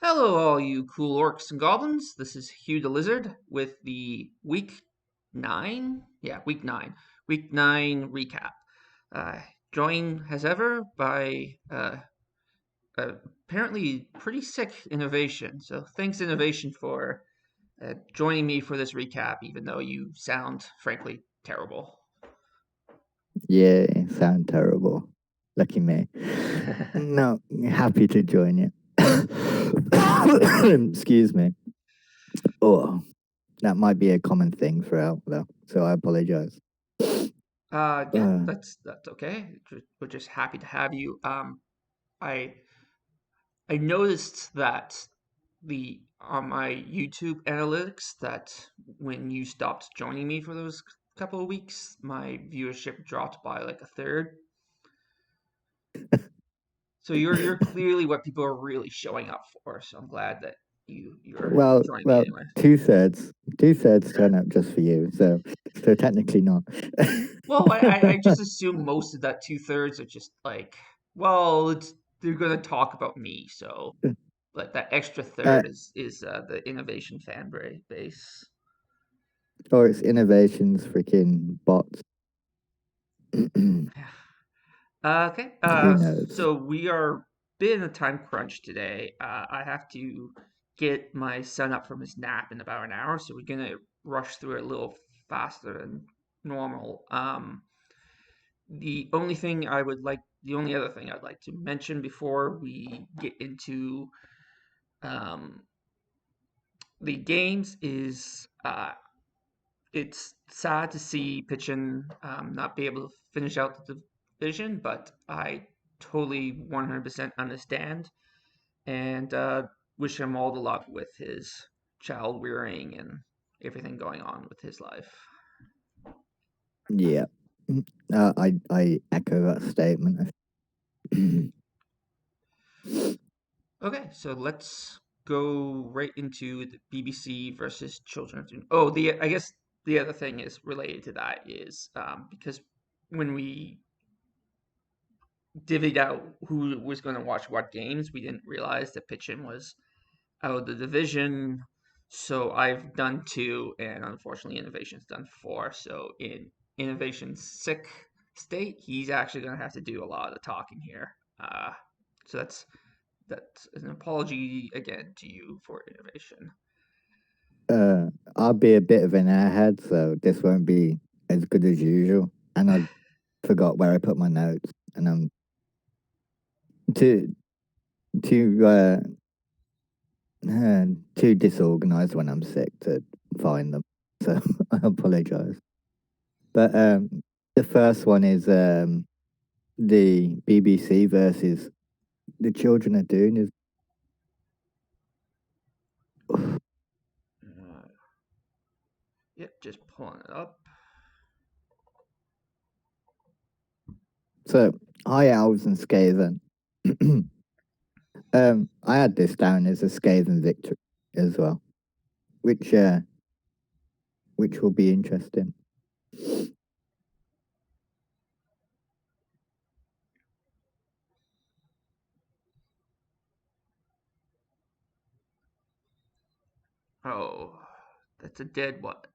Hello, all you cool orcs and goblins. This is Hugh the Lizard with the week 9 recap. Uh, Joined as ever by apparently pretty sick Innovation. So thanks, Innovation, for joining me for this recap, even though you sound frankly terrible. Yeah, sound terrible. Lucky me. No, happy to join you. Excuse me. Oh, that might be a common thing throughout, though. So I apologize. Yeah, Uh, that's okay. We're just happy to have you. I I noticed that the on my YouTube analytics that when you stopped joining me for those couple of weeks, my viewership dropped by like a third. So you're clearly what people are really showing up for. So I'm glad that you're well, joining me well, anyway. two thirds turn up just for you. So technically not. Well, I just assume most of that 2/3 are just like, well, they're gonna talk about me, so but that extra uh, third is the innovation base. or it's innovations, freaking bots. Who Okay. knows? So we are a bit in a time crunch today. I have to get my son up from his nap in about an hour, so we're gonna rush through it a little faster than normal. The only other thing I'd like to mention before we get into um, the games is it's sad to see Pitchin not be able to finish out the division, but I totally 100% understand and wish him all the luck with his child rearing and everything going on with his life. Yeah. I echo that statement. Okay, so let's go right into the BBC versus Children's. Oh, the I guess the other thing is related to that is because when we divvied out who was going to watch what games, we didn't realize that Pitchin was out of the division. So I've done two, and unfortunately, Innovation's done four. So in Innovation's sick state, he's actually going to have to do a lot of the talking here. So that's an apology again to you for Innovation. I'll be a bit of an airhead, so this won't be as good as usual. And I forgot where I put my notes, and I'm too too uh, too disorganized when I'm sick to find them. So I apologize. But the first one is the BBC versus the Children are doing is Uh, yep, just pulling it up. so High Elves and Skaven. I had this down as a Skaven victory as well, which uh, which will be interesting. Oh, that's a dead what?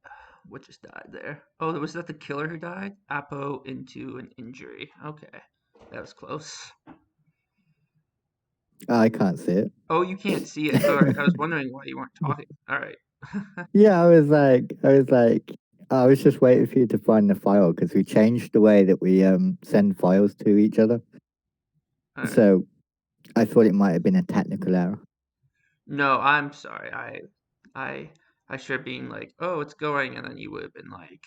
What just died there? Oh, was that the killer who died? Apo into an injury. Okay, that was close. I can't see it. Oh, you can't see it. All right, I was wondering why you weren't talking. All right. Yeah, I was just waiting for you to find the file because we changed the way that we send files to each other. All right. So I thought it might have been a technical error. No, I'm sorry. I, I should have been like, oh, it's going, and then you would have been like,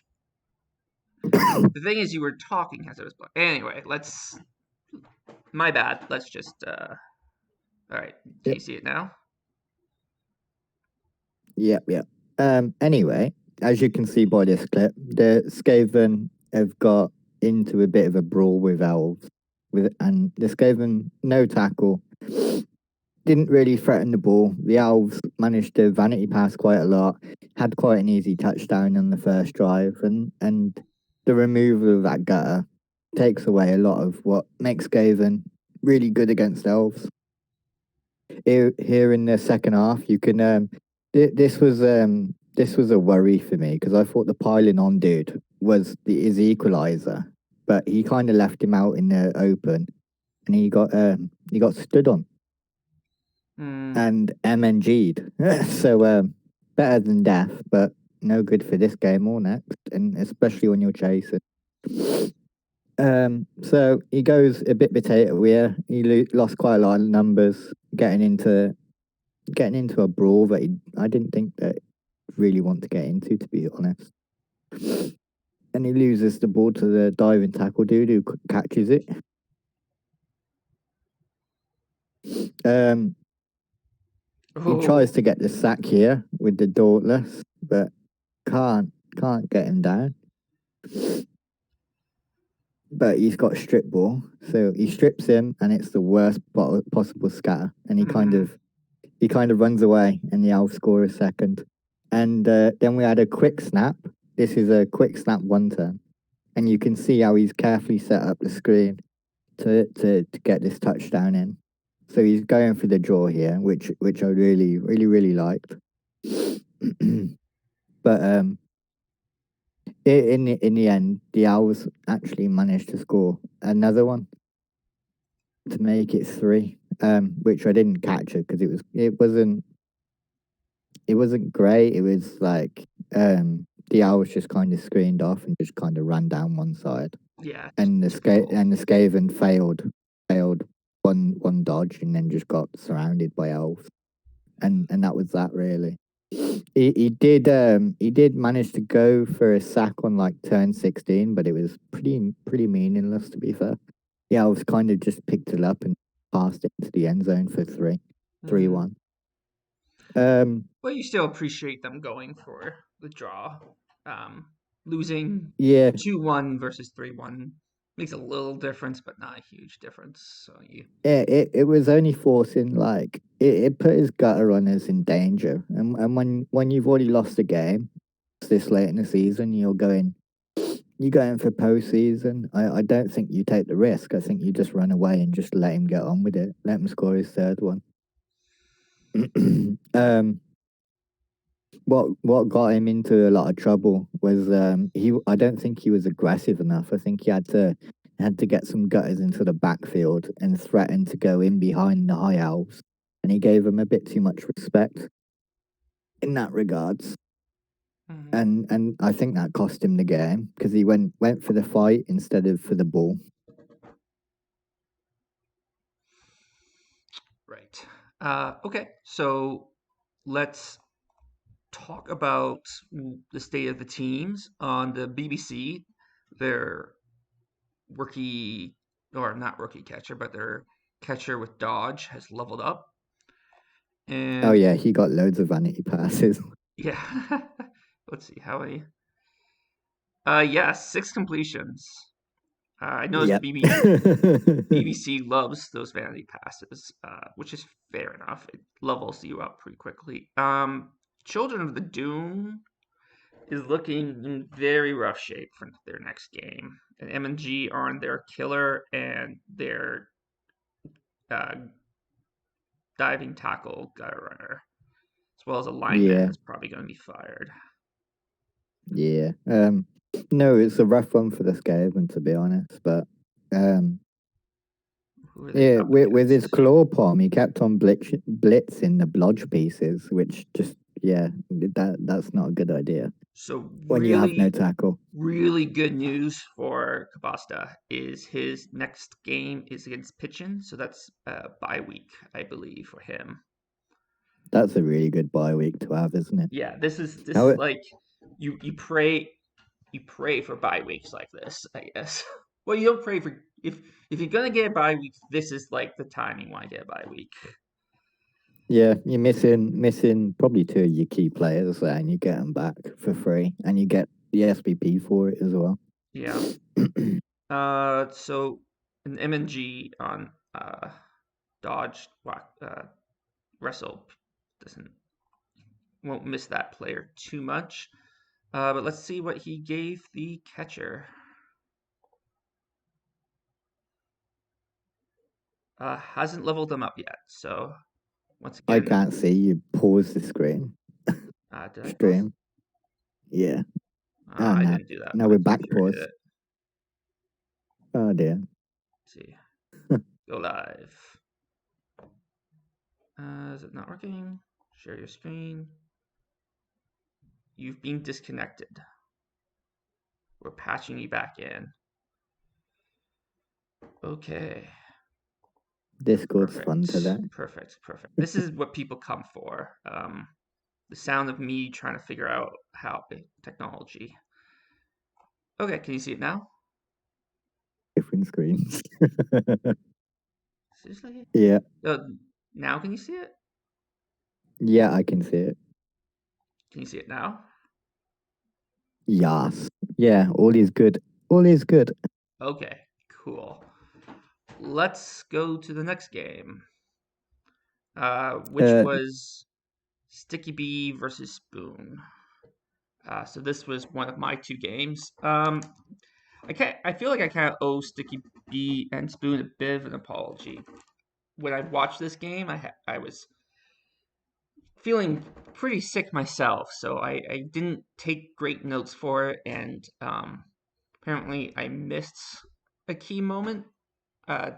the thing is, you were talking as it was going. Anyway, let's. My bad. Let's just. All right. Can you Yep, see it now? yep. Anyway, as you can see by this clip, the Skaven have got into a bit of a brawl with elves, and the Skaven no tackle didn't really threaten the ball. The elves managed to vanity pass quite a lot, had quite an easy touchdown on the first drive, and the removal of that gutter takes away a lot of what makes Skaven really good against elves. here in the second half. You can this was a worry for me because I thought the piling on dude was his equalizer, but he kind of left him out in the open, and he got stood on and MNG'd. So better than death, but no good for this game or next, and especially when you're chasing. So he goes a bit potato here. He lost quite a lot of numbers, getting into a brawl that I didn't think that really want to get into, to be honest. And he loses the ball to the diving tackle dude who catches it. He tries to get the sack here with the Dauntless, but can't get him down. But he's got a strip ball, so he strips him, and it's the worst possible scatter. And he kind of runs away, and the Elves score a second. And then we had a quick snap. This is a quick snap one turn, and you can see how he's carefully set up the screen to get this touchdown in. So he's going for the draw here, which I really liked. But in the end, the Owls actually managed to score another one to make it 3. Which I didn't catch it because it wasn't great. It was like the Owls just kind of screened off and just kind of ran down one side. Yeah. And the Skaven failed one dodge and then just got surrounded by Elves. And that was that really. He did manage to go for a sack on like turn 16, but it was pretty meaningless to be fair. The Elves kind of just picked it up and passed it into the end zone for 3-1. But you still appreciate them going for the draw. Losing 2-1 versus 3-1 makes a little difference, but not a huge difference. So it was only forcing like it put his gutter runners in danger, and when you've already lost a game this late in the season, you're going for postseason. I don't think you take the risk. I think you just run away and just let him get on with it. Let him score his third one. What got him into a lot of trouble was I don't think he was aggressive enough. I think he had to get some gutters into the backfield and threaten to go in behind the High Elves, and he gave them a bit too much respect in that regards. And I think that cost him the game because he went for the fight instead of for the ball. Right. Okay. So let's talk about the state of the teams on the BBC. Their rookie, or not rookie catcher, but their catcher with dodge has leveled up. And oh yeah, he got loads of vanity passes. Yeah. Let's see how many. 6 completions. I know BBC loves those vanity passes, which is fair enough. It levels you up pretty quickly. Children of the Doom is looking in very rough shape for their next game. And MNG are on their killer, and their diving tackle gutter runner, as well as a lineman is probably going to be fired. Yeah. No, it's a rough one for this game, to be honest. But yeah, with his claw palm, he kept on blitzing the blodge pieces, which just that's not a good idea. So when you have no tackle. Really good news for Kabasta is his next game is against Pitchin, so that's a bye week, I believe, for him. That's a really good bye week to have, isn't it? Yeah, this is like you pray for bye weeks like this, I guess. Well, you don't pray for if you're gonna get a bye week, this is like the time you want to get a bye week. Yeah, you're missing probably 2 of your key players there, and you get them back for free, and you get the SPP for it as well. Yeah. So an MNG on dodge Russell won't miss that player too much. But let's see what he gave the catcher. Hasn't leveled them up yet, so Once I again, can't see you. Pause the screen. did I pause? Stream. Yeah. Oh I no. didn't do that, Now but we're I'm back pretty sure I did pause. it. Oh dear. Let's see. Go live. Is it not working? Share your screen. You've been disconnected. We're patching you back in. Okay. Discord's fun Perfect. today. Perfect. Perfect. This is what people come for. The sound of me trying to figure out how technology. Okay, can you see it now? Different screens. Seriously? Yeah. Now can you see it? Yeah, I can see it. Can you see it now? Yes. Yeah, all is good. All is good. Okay, cool. Let's go to the next game, which Uh, was Sticky Bee versus Spoon. So this was one of my two games. I feel like I kind of owe Sticky Bee and Spoon a bit of an apology. When I watched this game, I was feeling pretty sick myself, so I didn't take great notes for it, and apparently I missed a key moment. Uh,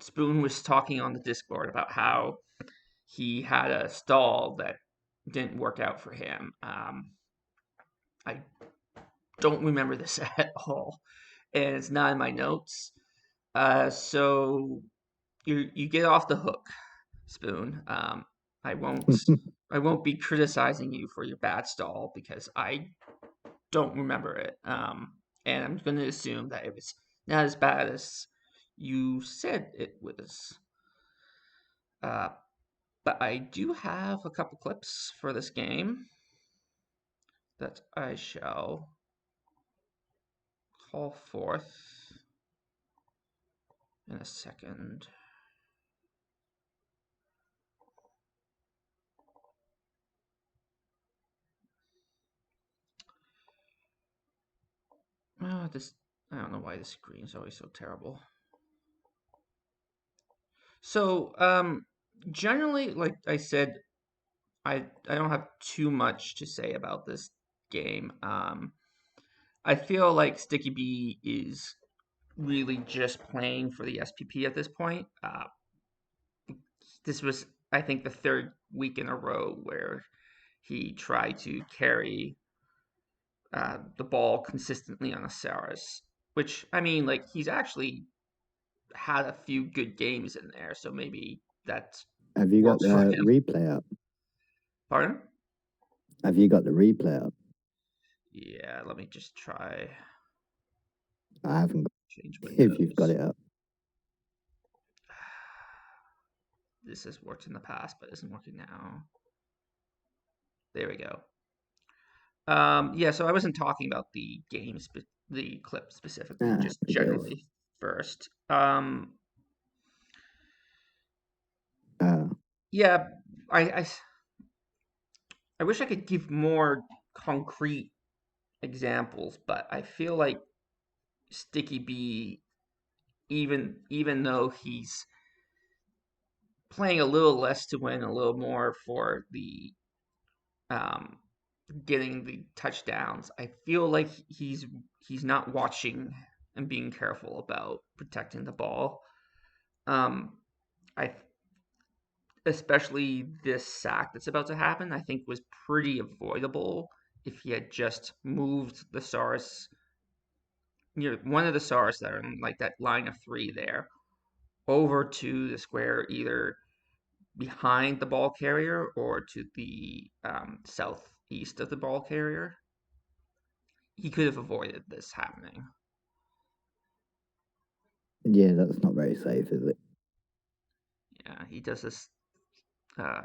Spoon was talking on the Discord about how he had a stall that didn't work out for him. I don't remember this at all, and it's not in my notes. So you get off the hook, Spoon. I won't I won't be criticizing you for your bad stall because I don't remember it. And I'm going to assume that it was not as bad as you said it was. Uh, but I do have a couple clips for this game that I shall call forth in a second. This I don't know why the screen is always so terrible. So, generally, like I said, I don't have too much to say about this game. I feel like Sticky Bee is really just playing for the SPP at this point. This was, I think, the third week in a row where he tried to carry the ball consistently on Asaris, which I mean, like he's actually had a few good games in there, so maybe that have you got works for the him. replay up? Pardon? Have you got the replay up? Yeah, let me just try I haven't got change if you've got windows. it up. This has worked in the past, but isn't working now. There we go. Yeah, so I wasn't talking about the games, but the clip specifically, Ah, just happy days. generally first. Uh, Yeah, I, I, I wish I could give more concrete examples, but I feel like Sticky Bee, even though he's playing a little less to win, a little more for the um, getting the touchdowns, I feel like he's not watching and being careful about protecting the ball. Um, I Especially this sack that's about to happen, I think was pretty avoidable if he had just moved the SARS, one of the SARS that are in like that line of three there, over to the square either behind the ball carrier or to the southeast of the ball carrier. He could have avoided this happening. yeah, that's not very safe, is it? Yeah, he does this uh,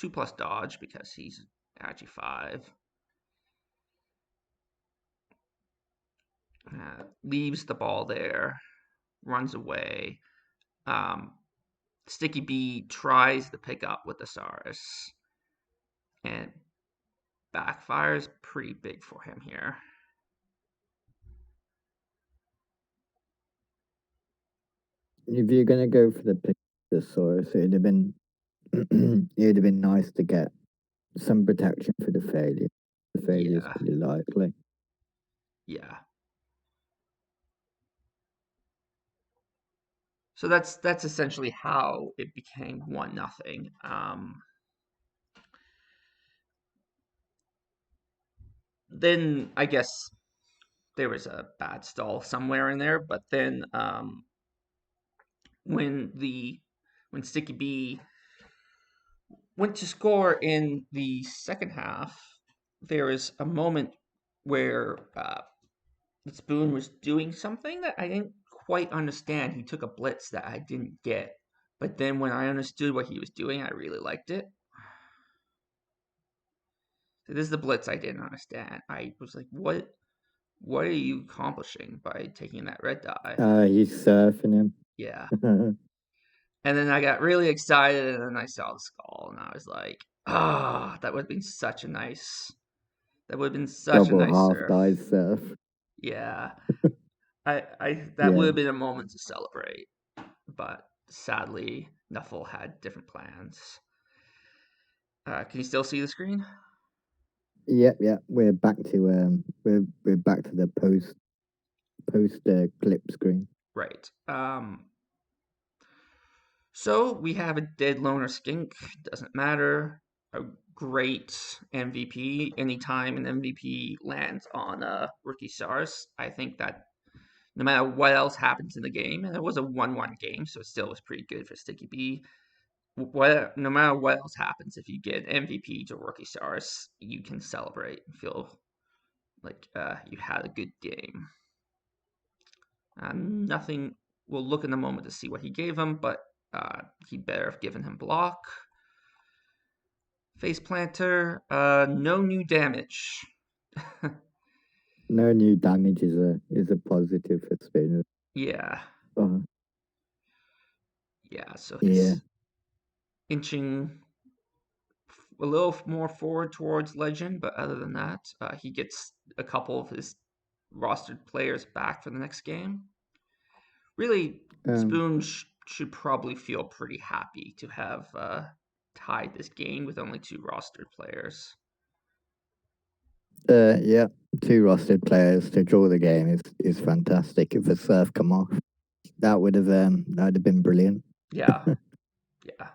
2+ dodge because he's ag 5. Leaves the ball there, runs away. Um, Sticky Bee tries to pick up with the Saurus and backfires pretty big for him here. If you're gonna go for the Pictosaurus, it'd have been it'd have been nice to get some protection for the failure. The failure is Yeah, pretty likely. yeah. So that's essentially how it became 1-0. Then I guess there was a bad stall somewhere in there, but then when the when Sticky B went to score in the second half, there was a moment where Spoon was doing something that I didn't quite understand. He took a blitz that I didn't get, but then when I understood what he was doing, I really liked it. So this is the blitz I didn't understand. I was like, what are you accomplishing by taking that red dye? He's surfing him. Yeah. And then I got really excited, and then I saw the skull, and I was like, ah, that would have been such a nice. That would have been such a Double nice half surf. dive surf. Yeah, I that would Yeah. have been a moment to celebrate, but sadly, Nuffle had different plans. Can you still see the screen? Yep, yeah. We're back to we're back to the post clip screen. Right. So we have a dead loner skink. Doesn't matter. A great MVP. Anytime an MVP lands on a rookie SARS, I think that no matter what else happens in the game, and it was a 1-1 game, so it still was pretty good for Sticky B. No matter what else happens, if you get MVP to rookie SARS, you can celebrate and feel like you had a good game. Nothing. We'll look in a moment to see what he gave him, but he'd better have given him block. Face planter, no new damage. No new damage is a positive for spinners. Yeah, Uh, yeah. So yeah. he's inching a little more forward towards legend, but other than that, he gets a couple of his rostered players back for the next game. Really, Um. Spoon should probably feel pretty happy to have tied this game with only 2 rostered players. Yeah. 2 rostered players to draw the game is fantastic. If a surf come off, that'd have been brilliant. Yeah, yeah.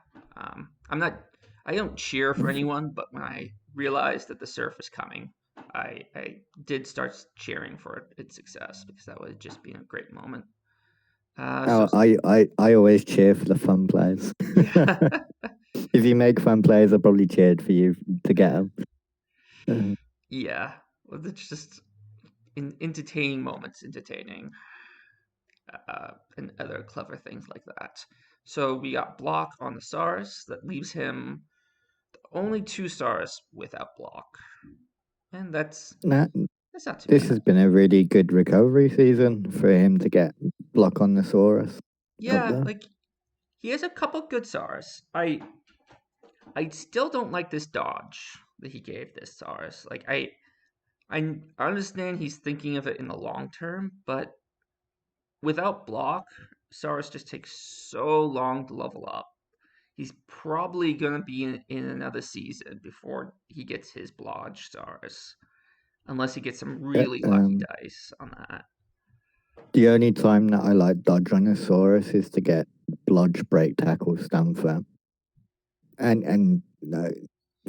I'm not. I don't cheer for anyone, but when I realized that the surf is coming, I did start cheering for its success because that would have just been a great moment. So Oh, I always cheer for the fun players. yeah, If you make fun players, I probably cheered for you to get them. yeah. Well, it's just entertaining moments, and other clever things like that. So we got block on the stars that leaves him only 2 stars without block, and Nah, that's not too this bad. has been a really good recovery season for him to get block on the Saurus up Yeah, there. like he has a couple good stars. I still don't like this dodge that he gave this stars. Like I understand he's thinking of it in the long term, but without block, Saurus just takes so long to level up. He's probably gonna be in another season before he gets his Blodge stars, unless he gets some Uh, really lucky um, dice on that. the only time that I like dodge on a Saurus is to get blodge, break, tackle, stand firm, and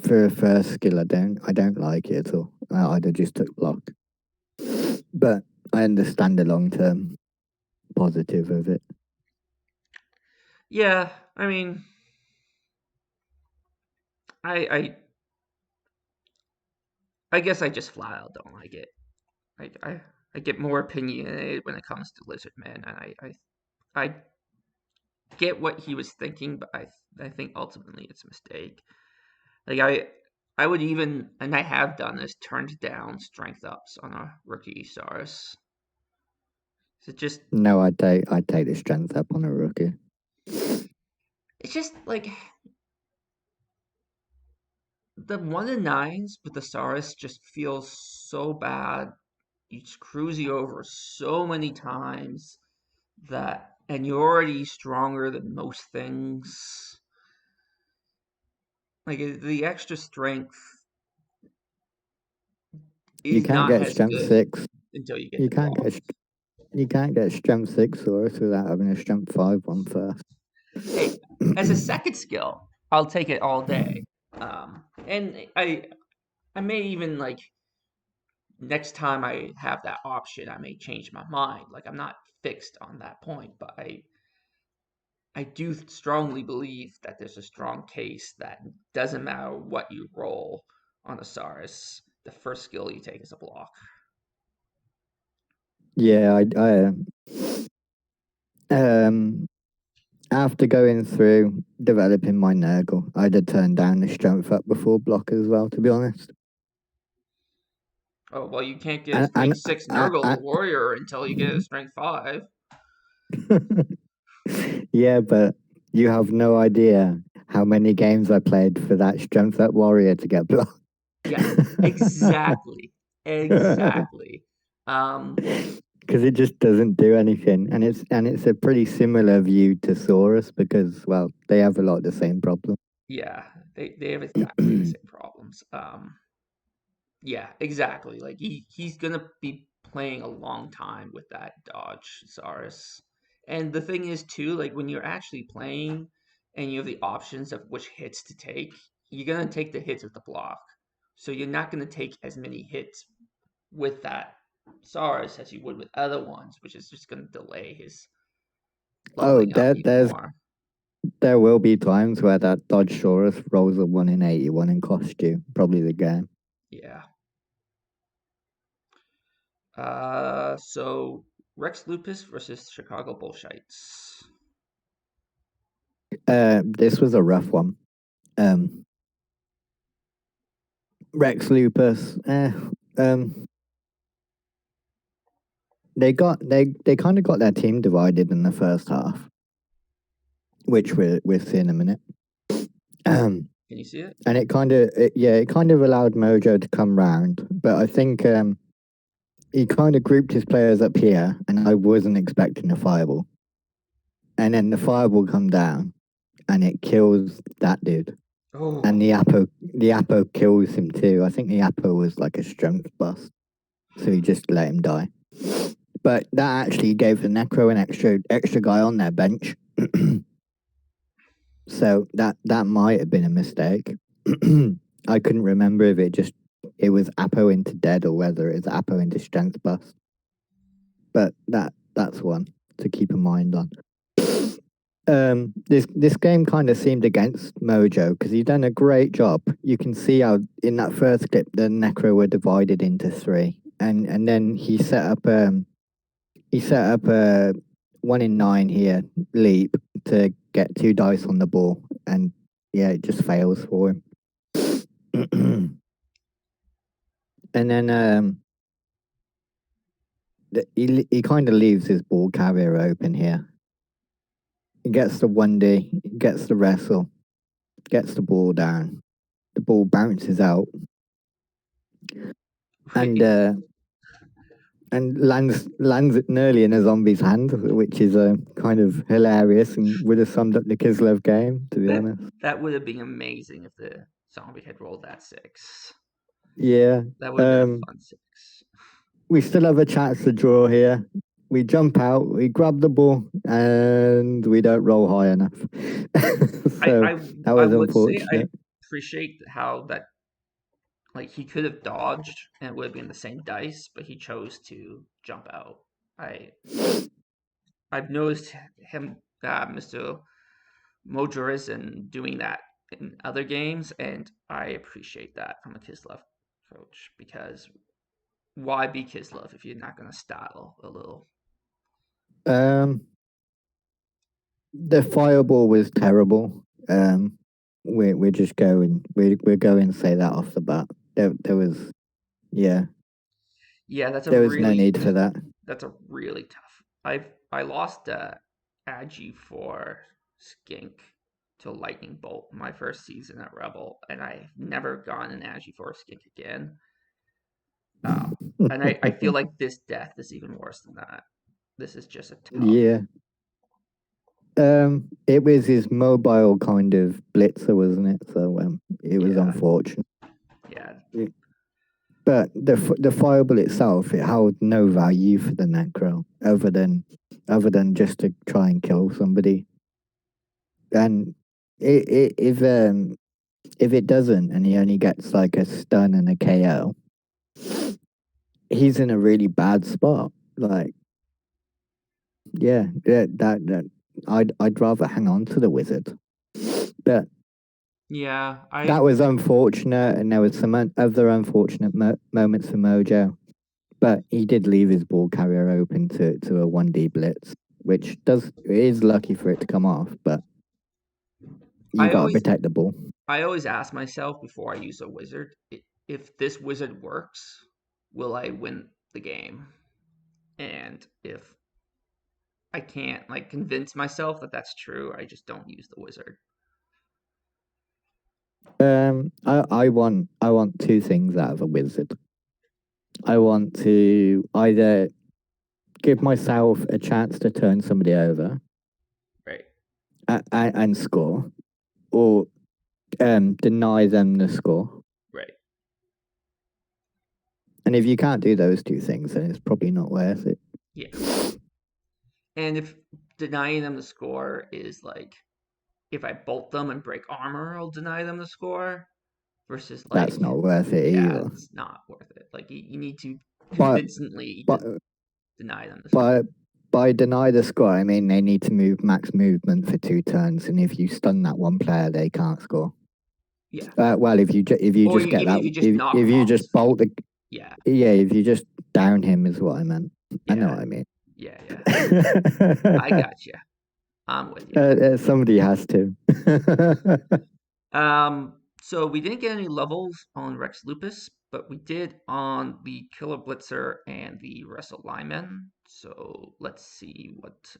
for a first skill, I don't like it at all. I'd have just took block, but I understand the long term positive of it. Yeah, I mean, I I guess I just flat out don't like it. I get more opinionated when it comes to Lizard Man, and I get what he was thinking, but I think ultimately it's a mistake. Like I would even, and I have done this, turned down strength ups on a rookie stars. It just No, I'd take the strength up on a rookie. it's just like the 1-9s with the stars just feels so bad. You screws you over so many times that, and you're already stronger than most things. Like the extra strength You is can't not get as strength good 6. until you get You the can't block. get you can't get strength 6 Saurus without having a strength 5 one first. Hey, as a second skill, I'll take it all day. And I may even like next time I have that option, I may change my mind. Like I'm not fixed on that point, but I do strongly believe that there's a strong case that doesn't matter what you roll on a Saurus, the first skill you take is a block. Yeah, after going through developing my Nurgle, I'd have turned down the strength up before block as well, to be honest. Oh well, you can't get a And strength 6 Nurgle warrior until you get a strength 5. yeah, but you have no idea how many games I played for that strength up warrior to get blocked. Yeah, exactly, exactly. Um, Because it just doesn't do anything, and it's a pretty similar view to Saurus because well they have a lot of the same problems. yeah, they have exactly the same problems. Yeah, exactly. Like he's gonna be playing a long time with that dodge Saurus. And the thing is too, like when you're actually playing and you have the options of which hits to take, you're gonna take the hits with the block. So you're not gonna take as many hits with that Saurus as you would with other ones, which is just gonna delay his Oh, leveling up even more. there will be times where that dodge Saurus rolls a 1 in 81 and cost you probably the game. Yeah. So Rex Lupus versus Chicago Bullshites. This was a rough one. Rex Lupus, they kind of got their team divided in the first half, which we'll see in a minute. Can you see it? And it kind of allowed Mojo to come round, but I think he kind of grouped his players up here, and I wasn't expecting a fireball, and then the fireball come down, and it kills that dude. Oh. And the Apo kills him too. I think the Apo was like a strength bust, so he just let him die. But that actually gave the Necro an extra guy on their bench, so that might have been a mistake. I couldn't remember if it was Apo into dead or whether it's Apo into strength bust. But that's one to keep in mind on. This game kind of seemed against Mojo because he's done a great job. You can see how in that first clip the Necro were divided into 3, and then he set up a 1 in 9 here leap to get 2 dice on the ball, and yeah, it just fails for him. And then he kind of leaves his ball carrier open here. He gets the 1D, gets the wrestle, gets the ball down. The ball bounces out and lands it nearly in a zombie's hand, which is kind of hilarious and would have summed up the Kislev game, to be honest. That would have been amazing if the zombie had rolled that 6. Yeah. That would have been a fun 6. We still have a chance to draw here. We jump out, we grab the ball, and we don't roll high enough. So that was unfortunate. Say I appreciate how that, like, he could have dodged and it would have been the same dice, but he chose to jump out. I've noticed him, Mr. Mojorizan, doing that in other games, and I appreciate that from a Kislev approach because why be Kislev if you're not going to style a little? The fireball was terrible. We're just going. We're going to say that off the bat. There was, yeah. Yeah, there was no need for that. That's a really tough. I lost Agi for Skink to Lightning Bolt my first season at Rebel, and I've never gone an Agi for a Skink again. And I feel like this death is even worse than that. This is just a tough. Yeah. It was his mobile kind of blitzer, wasn't it? So It was Yeah. unfortunate. Yeah. But the fireball itself, it held no value for the Necro other than just to try and kill somebody. And if it doesn't, and he only gets like a stun and a KO, he's in a really bad spot. Like, yeah, that I'd rather hang on to the wizard. But Yeah, that was unfortunate, and there was some other unfortunate moments for Mojo. But he did leave his ball carrier open to a 1D blitz, which is lucky for it to come off, but you I got to always protect the ball. I always ask myself before I use a wizard, if this wizard works, will I win the game? And if I can't like convince myself that that's true, I just don't use the wizard. I want two things out of a wizard. I want to either give myself a chance to turn somebody over, Right. and score, or deny them the score. Right. And if you can't do those two things, then it's probably not worth it. Yeah. And if denying them the score is like, if I bolt them and break armor, I'll deny them the score. Versus like, that's not worth it yeah, either. it's not worth it. Like you need to But convincingly but deny them the score. but by deny the score, I mean they need to move max movement for 2 turns, and if you stun that one player, they can't score. Yeah. Well, if you Or just get even that, if you just knock if them you off. just bolt the, Yeah. if you just down him is what I meant. Yeah. I know what I mean. Yeah. I got you. I'm with you. Somebody has to. So we didn't get any levels on Rex Lupus, but we did on the Killer Blitzer and the Wrestle Lineman. So let's see what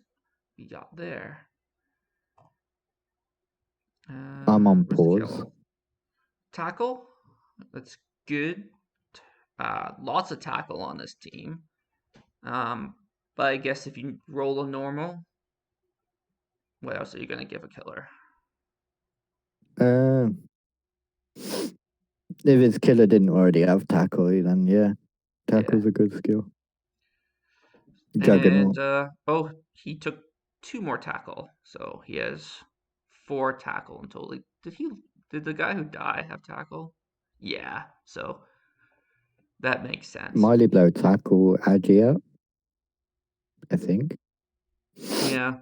we got there. I'm on Where's the pause. kill? Tackle. That's good. Lots of tackle on this team. But I guess if you roll a normal, what else are you gonna give a killer? If his killer didn't already have tackle, then yeah, tackle's Yeah. a good skill. And Juggernaut. he took 2 more tackle, so he has 4 tackle in total. Did the guy who died have tackle? Yeah, so that makes sense. Miley Blow tackle Agia, I think. Yeah,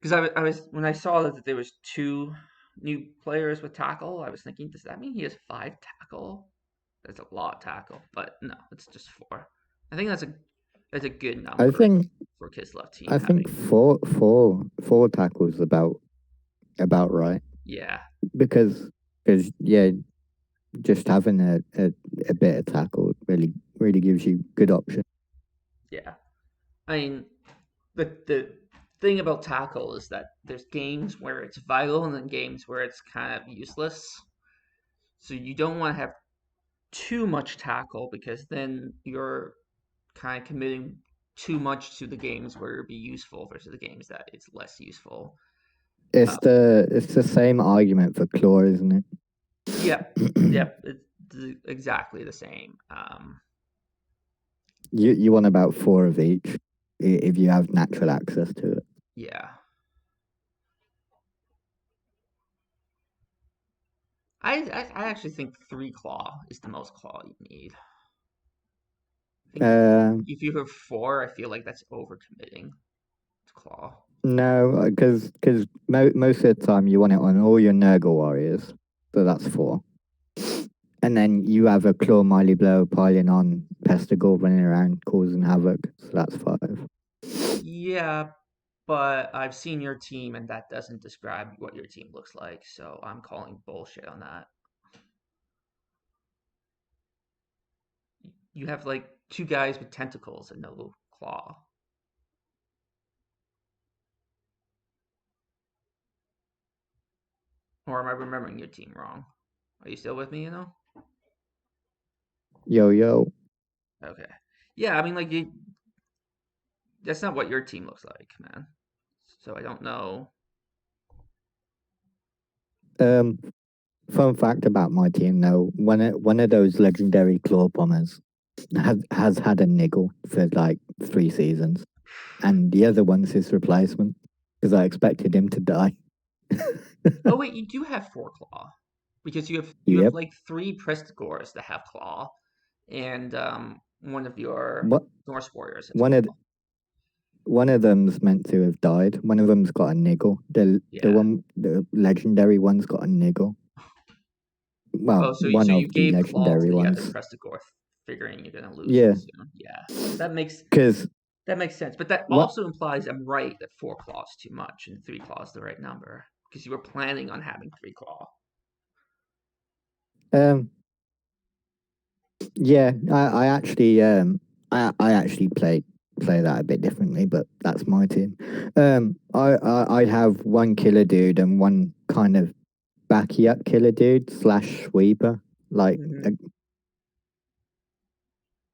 because I was when I saw that there was 2 new players with tackle, I was thinking, does that mean he has 5 tackle? That's a lot of tackle, but no, it's just 4. I think that's a good number. I think for Kislev team. I think four tackles about right. Yeah. Because yeah, just having a bit of tackle really gives you good option. Yeah. I mean, the thing about tackle is that there's games where it's vital and then games where it's kind of useless. So you don't want to have too much tackle because then you're kind of committing too much to the games where it'd be useful versus the games that it's less useful. It's the same argument for claw, isn't it? Yep. It's exactly the same. You want about 4 of each if you have natural access to it. Yeah. I actually think 3 claw is the most claw you need. If you have 4, I feel like that's overcommitting to claw. No, because most of the time you want it on all your Nurgle warriors, so that's 4. And then you have a Claw Miley Blow piling on Pestigore running around causing havoc, so that's 5. Yeah, but I've seen your team and that doesn't describe what your team looks like, so I'm calling bullshit on that. You have like 2 guys with tentacles and no claw. Or am I remembering your team wrong? Are you still with me, Yo. Okay. Yeah, I mean, like, that's not what your team looks like, man. So I don't know. fun fact about my team, though, one of those legendary claw bombers has had a niggle for like 3 seasons, and the other one's his replacement because I expected him to die. Oh wait, you do have 4 claw because you have Yep. like 3 Prestigores that have claw, and one of your What Norse warriors has one of claw. one of them's meant to have died. One of them's got a niggle. Yeah. The legendary one's got a niggle. Well, Oh, so one you of the gave claw to legendary the other ones. Prestigore, figuring you're gonna lose him Yeah, soon. Yeah, that makes because that makes sense. But that what also implies I'm right that 4 claw is too much and 3 claw is the right number because you were planning on having 3 claw. um yeah, I actually play that a bit differently, but that's my team. I have one killer dude and one kind of backy up killer dude slash sweeper, like Hmm.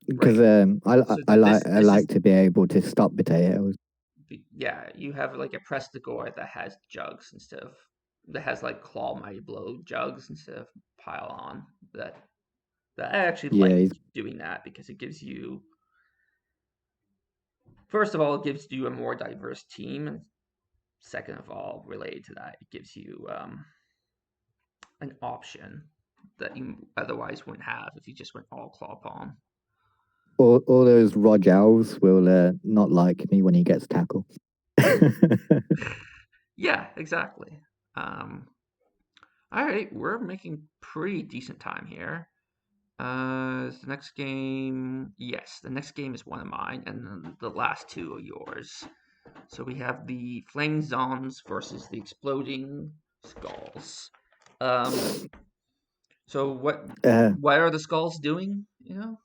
because Right. So I this is like to be able to stop potatoes. yeah. You have like a Prestigore that has jugs instead of that has like claw mighty blow jugs instead of pile on. That that I actually Yeah, like he's, doing that because it gives you first of all it gives you a more diverse team, and second of all, related to that, it gives you an option that you otherwise wouldn't have if you just went all claw palm. all those Rogals will not like me when he gets tackled. Yeah, exactly. Um, all right, we're making pretty decent time here. The next game, yes, the next game is one of mine, and then the last two are yours. So we have the Flaming Zons versus the Exploding Skulls. Um, so uh, what are the skulls doing? You know,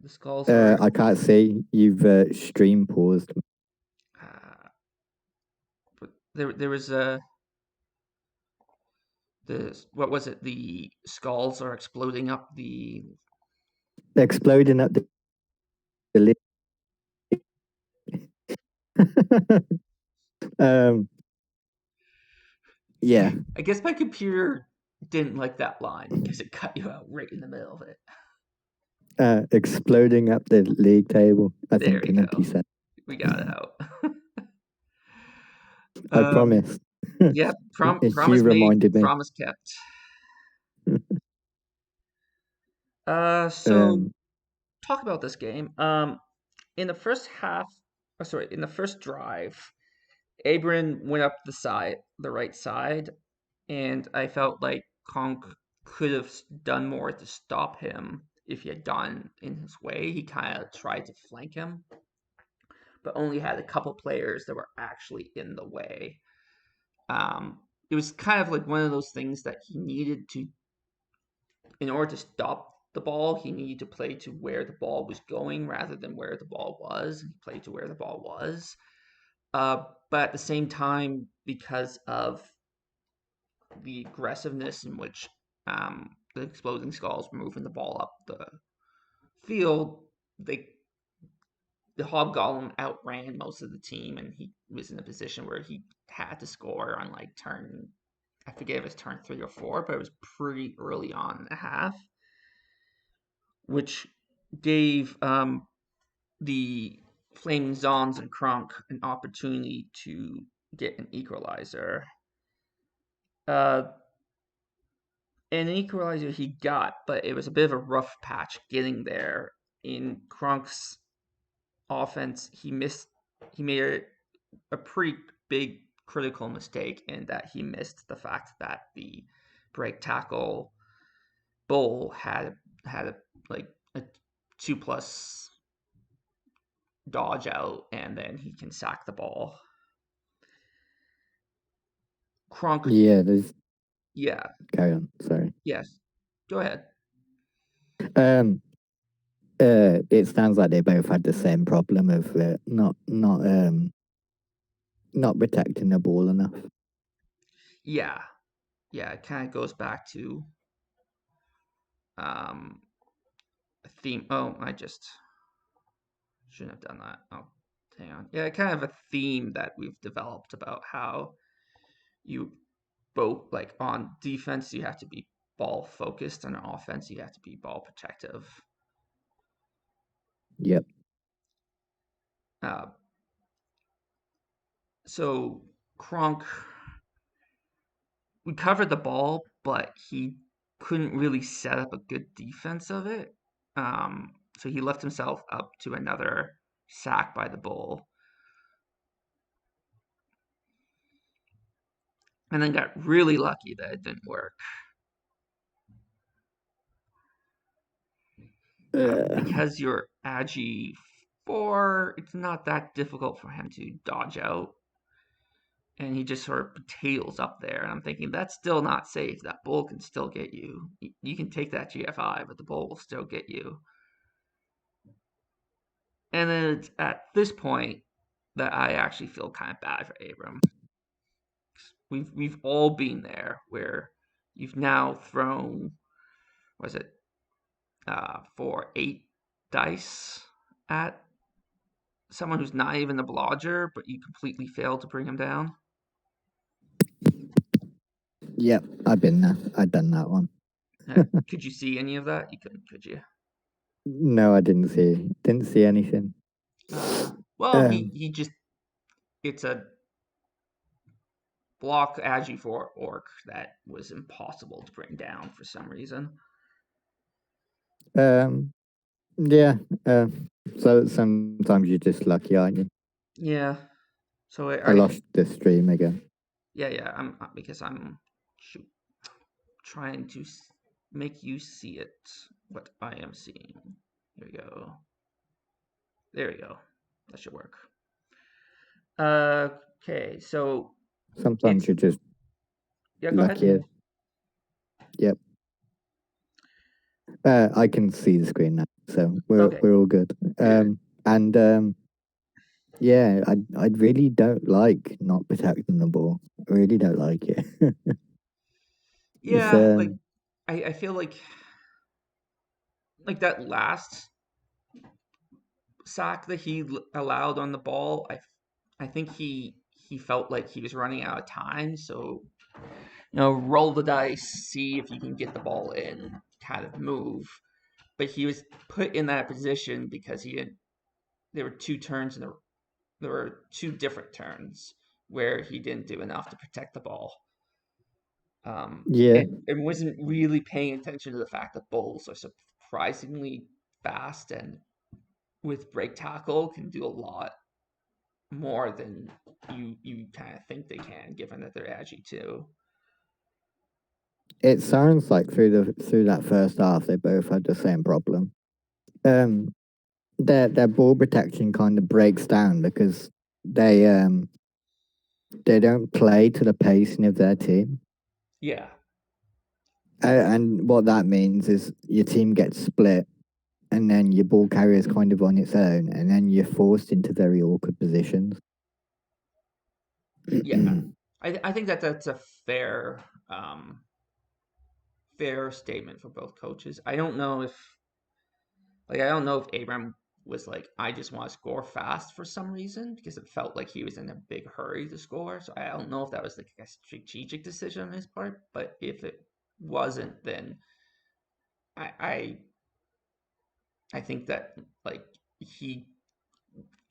the skulls are I can't see. You've stream paused. uh, but there was a the what was it? The skulls are exploding up the Exploding at the lid. um, yeah, I guess my computer didn't like that line because it cut you out right in the middle of it. exploding up the league table. I There think you Inaki go. said. We got it out. I um, promise. yeah, She promise made, reminded me. promise kept. So Um, talk about this game. In the first half, sorry, in the first drive, Abram went up the right side, and I felt like Conk could have done more to stop him if he had gone in his way. He kind of tried to flank him, but only had a couple players that were actually in the way. It was kind of like one of those things that he needed to, in order to stop the ball, he needed to play to where the ball was going rather than where the ball was. He played to where the ball was. But at the same time, because of the aggressiveness in which the exploding skulls were moving the ball up the field, they the hobgoblin outran most of the team, and he was in a position where he had to score on like turn. I forget if it was turn 3 or 4, but it was pretty early on in the half, which gave the Flaming Zons and Kronk an opportunity to get an equalizer. Uh, an equalizer he got, but it was a bit of a rough patch getting there. In Kronk's offense, he made a pretty big critical mistake in that he missed the fact that the break tackle bull had a like a 2+ dodge out, and then he can sack the ball. Kronk, yeah, there's yeah, carry on. Sorry. yes, go ahead. Um, it sounds like they both had the same problem of not protecting the ball enough. Yeah, yeah, it kind of goes back to um, a theme. Oh, I just shouldn't have done that. Oh, hang on. Yeah, kind of a theme that we've developed about how you both like on defense you have to be ball focused, and on offense you have to be ball protective. Yep. Uh, so Kronk, we covered the ball, but he couldn't really set up a good defense of it. So he left himself up to another sack by the Bull, and then got really lucky that it didn't work. Because you're Agi 4, it's not that difficult for him to dodge out. And he just sort of tails up there. And I'm thinking, that's still not safe. That Bull can still get you. You can take that GFI, but the Bull will still get you. And then it's at this point that I actually feel kind of bad for Abram. We've all been there where you've now thrown, was it, for 8 dice at someone who's not even a blodger, but you completely failed to bring him down. Yep, I've been there. I've done that one. Could you see any of that? You couldn't, could you? No, I didn't see anything. Well, he just, it's a block Agi for Orc that was impossible to bring down for some reason. Yeah. So sometimes you're just lucky, aren't you? Yeah. So I lost the stream again. Yeah. I'm because I'm trying to make you see it. What I am seeing. Here we go. There we go. That should work. Okay, so sometimes you're just go lucky. ahead. Yep. I can see the screen now, so we're all good. Yeah, I really don't like not protecting the ball. I really don't like it. Yeah, like I feel like that last sack that he allowed on the ball, I think he felt like he was running out of time, so roll the dice, see if you can get the ball in, kind of move. But he was put in that position because he didn't. There were 2 turns there were 2 different turns where he didn't do enough to protect the ball. And wasn't really paying attention to the fact that Bulls are surprisingly fast and with break tackle can do a lot more than you kind of think they can, given that they're Agi too. It sounds like through that first half they both had the same problem. Their ball protection kind of breaks down because they don't play to the pacing of their team. Yeah. And what that means is your team gets split, and then your ball carrier is kind of on its own, and then you're forced into very awkward positions. Yeah, I think that's a fair fair statement for both coaches. I don't know if Abram was like, I just want to score fast for some reason, because it felt like he was in a big hurry to score. So I don't know if that was like a strategic decision on his part, but if it wasn't, then I think that like he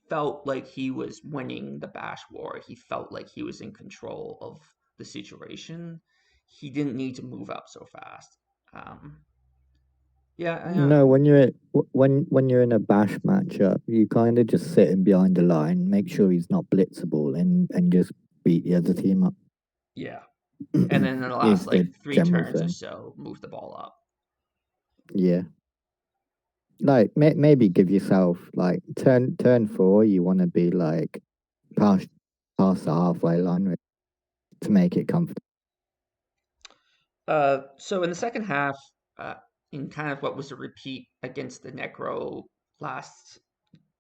felt like he was winning the Bash War. He felt like he was in control of the situation. He didn't need to move up so fast. No, when you're in a bash matchup, you kind of just sit him behind the line, make sure he's not blitzable, and just beat the other team up. Yeah, and then in the last like 3 turns or so, move the ball up. Yeah, like maybe give yourself like turn 4. You want to be like past the halfway line to make it comfortable. So in the second half, in kind of what was a repeat against the Necro last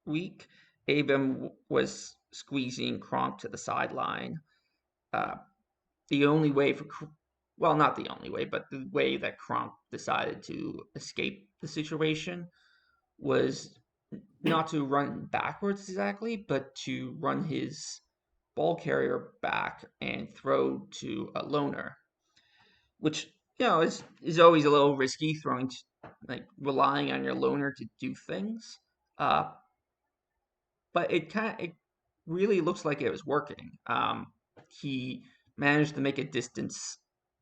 week, Abram was squeezing Kronk to the sideline. The only way for, well, not the only way, but the way that Kronk decided to escape the situation was not to run backwards exactly, but to run his ball carrier back and throw to a loner, which is always a little risky throwing like relying on your loner to do things. Uh, but it really looks like it was working. He managed to make a distance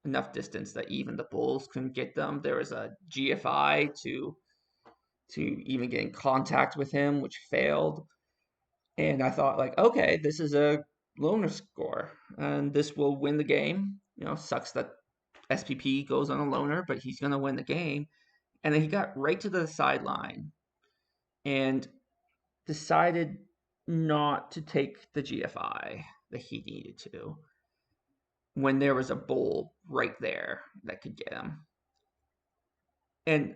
enough distance that even the Bulls couldn't get them. There was a GFI to even get in contact with him, which failed. And I thought like, okay, this is a loner score, and this will win the game. Sucks that SPP goes on a loner, but he's gonna win the game. And then he got right to the sideline and decided not to take the GFI that he needed to when there was a bull right there that could get him. And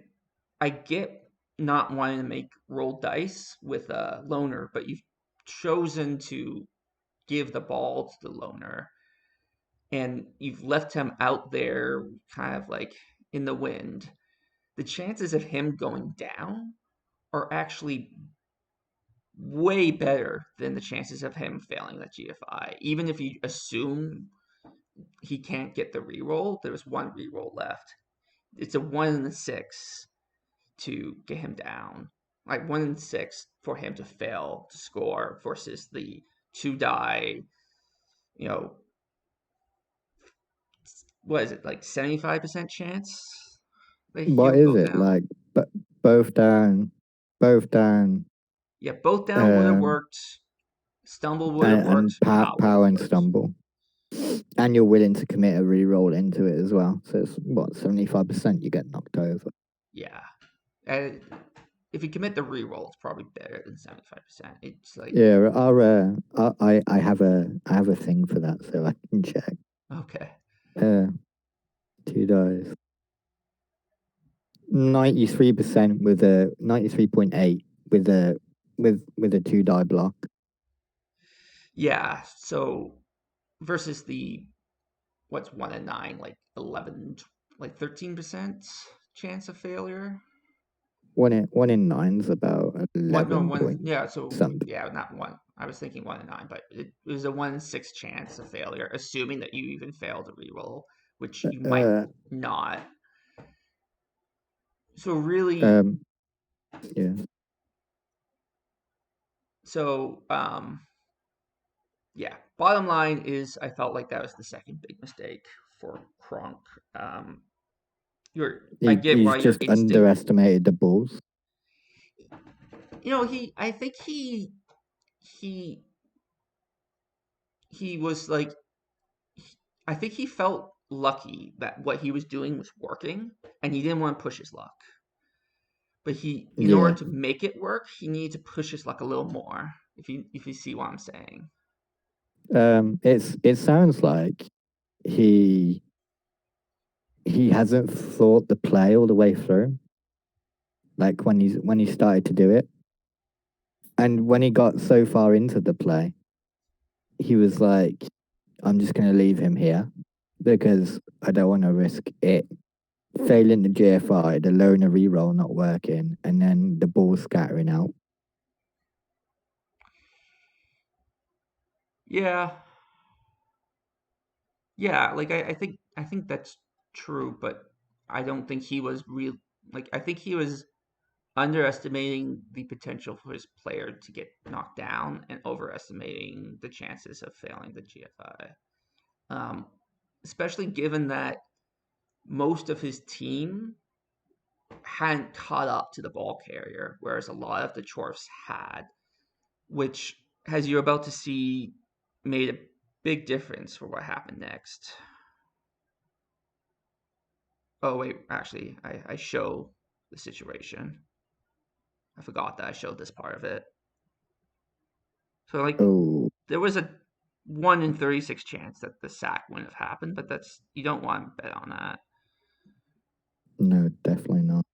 I get not wanting to make roll dice with a loner, but you've chosen to give the ball to the loner and you've left him out there kind of like in the wind. The chances of him going down are actually way better than the chances of him failing that GFI. Even if you assume he can't get the reroll, there's one reroll left. It's a 1 in 6 to get him down. Like 1 in 6 for him to fail to score versus the 2 die, you know, what is it, like 75% chance that What he'll is go it down? like? But both down, both down, Yeah, both down would have um, worked. Stumble would have and worked. Pow would have power and worked. stumble. And you're willing to commit a reroll into it as well. So it's what 75% you get knocked over. Yeah. And if you commit the reroll, it's probably better than 75%. It's like, Yeah, I have a thing for that, so I can check. okay. 2 dice. 93% with a 93.8 with a 2 die block. Yeah. So versus the, what's 1 in 9, like 11, like 13% chance of failure? 1 in 9's about One, no, 11 one, point yeah. So, something. yeah, not one. I was thinking 1 in 9, but it was a 1 in 6 chance of failure, assuming that you even failed to reroll, which you might Uh, not. So, really, um, yeah. so, yeah. Bottom line is, I felt like that was the second big mistake for Kronk. Um, I get He's why your just instinct. underestimated the Bulls. I think he he was like, I think he felt lucky that what he was doing was working, and he didn't want to push his luck. But in order Yeah. to make it work, he needed to push his luck a little more. If you see what I'm saying. It sounds like he he hasn't thought the play all the way through. Like when he started to do it, and when he got so far into the play, he was like, "I'm just gonna leave him here because I don't want to risk it failing the GFI, the loner reroll not working, and then the ball scattering out." Yeah, yeah. Like I think that's true, but I don't think he was real. Like I think he was underestimating the potential for his player to get knocked down and overestimating the chances of failing the GFI. Um, Especially given that most of his team hadn't caught up to the ball carrier, whereas a lot of the Chorfs had, which, as you're about to see, made a big difference for what happened next. Oh, wait, actually, I show the situation. I forgot that I showed this part of it. So, like, Oh there was a 1 in 36 chance that the sack wouldn't have happened, but you don't want to bet on that. no, definitely not.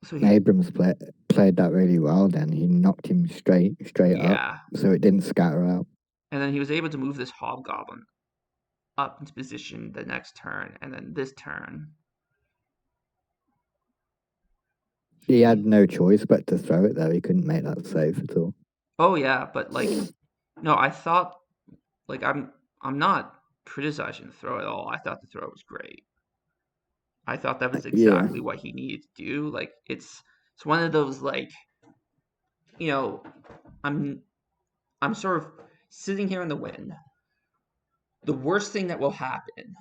So, Abrams played that really well. Then he knocked him straight up, yeah. so it didn't scatter out. And then he was able to move this hobgoblin up into position the next turn, and then this turn, He he had no choice but to throw it there. He couldn't make that save at all. oh yeah, but like No, I thought like I'm not criticizing the throw at all. I thought the throw was great. I thought that was Yeah. exactly what he needed to do. Like it's one of those like you know I'm I'm sort of sitting here in the wind. The worst thing that will happen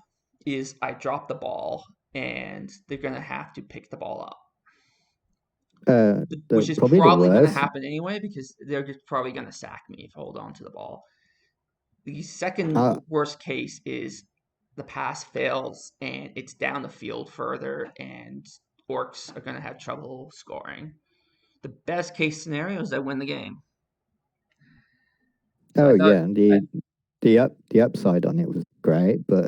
is I drop the ball and they're gonna have to pick the ball up, The which is probably the probably gonna worst. happen anyway because they're just probably gonna sack me if I hold on to the ball. The second Uh, worst case is the pass fails and it's down the field further and Orcs are going to have trouble scoring. The best case scenario is I win the game. So oh I thought, yeah, I, the upside on it was great, but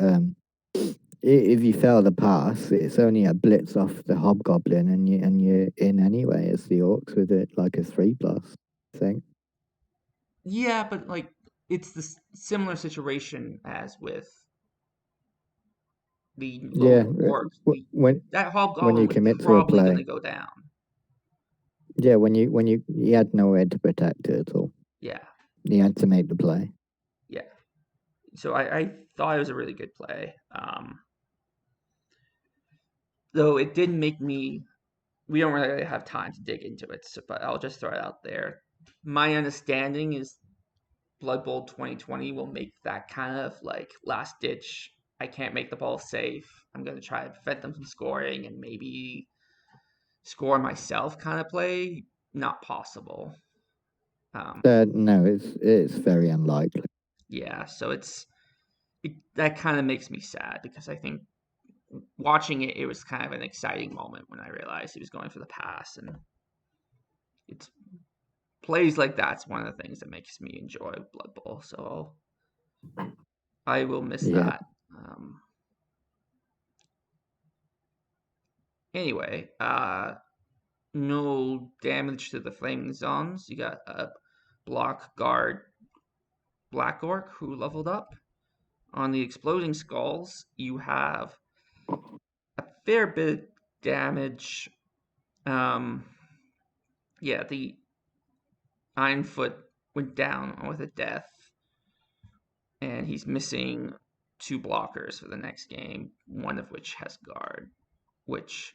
if you fail the pass, it's only a blitz off the hobgoblin, and you're in anyway as the orcs with it like a 3+ thing. yeah, but like it's the similar situation as with the Yeah, lone Orcs. That when Hobgoblin you was commit to a probably going to play, go down. yeah, when you had nowhere to protect it at all, Yeah, you had to make the play. yeah. So I thought it was a really good play. Though it did make me we don't really have time to dig into it, so, but I'll just throw it out there. My understanding is Blood Bowl 2020 will make that kind of like last ditch. I can't make the ball safe. I'm going to try to prevent them from scoring and maybe score myself kind of play. Not possible. Um, No, it's very unlikely. yeah, so that kind of makes me sad because I think watching it, it was kind of an exciting moment when I realized he was going for the pass, and it's plays like that's one of the things that makes me enjoy Blood Bowl. So I will miss Yeah, that. Anyway, no damage to the Flaming Zones. You got a block guard Black Orc who leveled up. On the Exploding Skulls, you have a fair bit of damage. Um, yeah, the Ironfoot went down with a death, and he's missing two blockers for the next game, one of which has guard, which